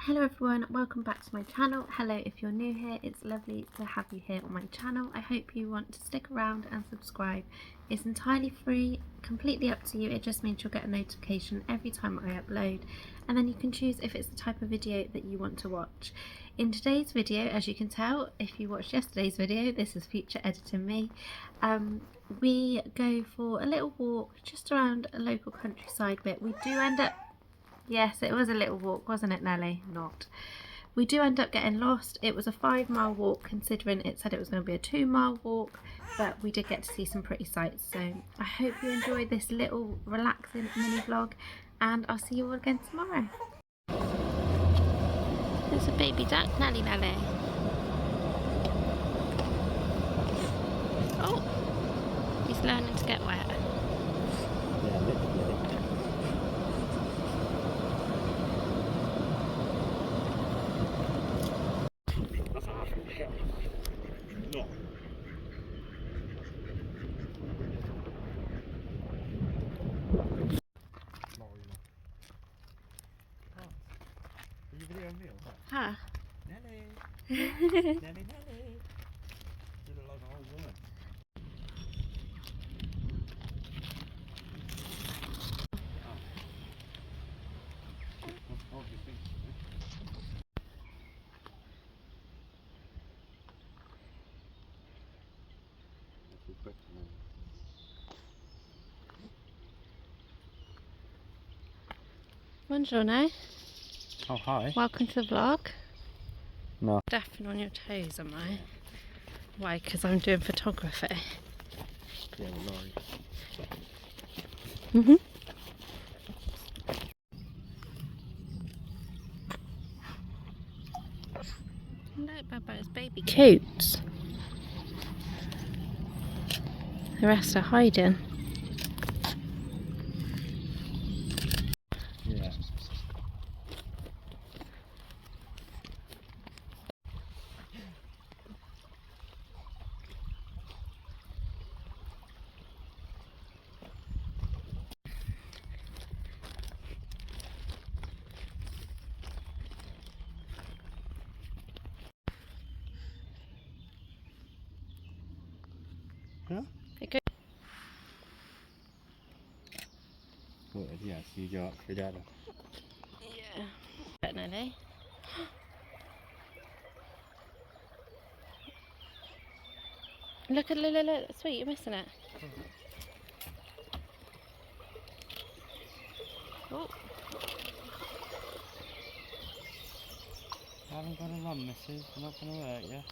Hello everyone, welcome back to my channel. Hello if you're new here, it's lovely to have you here on my channel. I hope you want to stick around and subscribe. It's entirely free, completely up to you. It just means you'll get a notification every time I upload, and then you can choose if it's the type of video that you want to watch. In today's video, as you can tell, if you watched yesterday's video, this is feature editing me. We go for a little walk just around a local countryside bit. We do end up Yes, it was a little walk, wasn't it, Nelly? Not. We do end up getting lost. It was a 5-mile walk, considering it said it was going to be a 2-mile walk, but we did get to see some pretty sights. So I hope you enjoyed this little relaxing mini vlog, and I'll see you all again tomorrow. There's a baby duck, Nelly. Oh, he's learning to get wet. Yeah, literally. No. Are you videoing me or what? Huh? Nelly! Nelly! You look like an old woman. Oh, you think so? Buongiorno. Oh, hi. Welcome to the vlog. No. Stepping on your toes, am I? Why? Because I'm doing photography. Yeah, the lorry. Look, Baba, it's baby coots. The rest are hiding. Yeah. Huh? Okay. Well, yeah, so you go up through that. Yeah. Definitely. Look, sweet, you're missing it. Oh. I haven't got a run, missus. I'm not going to hurt you.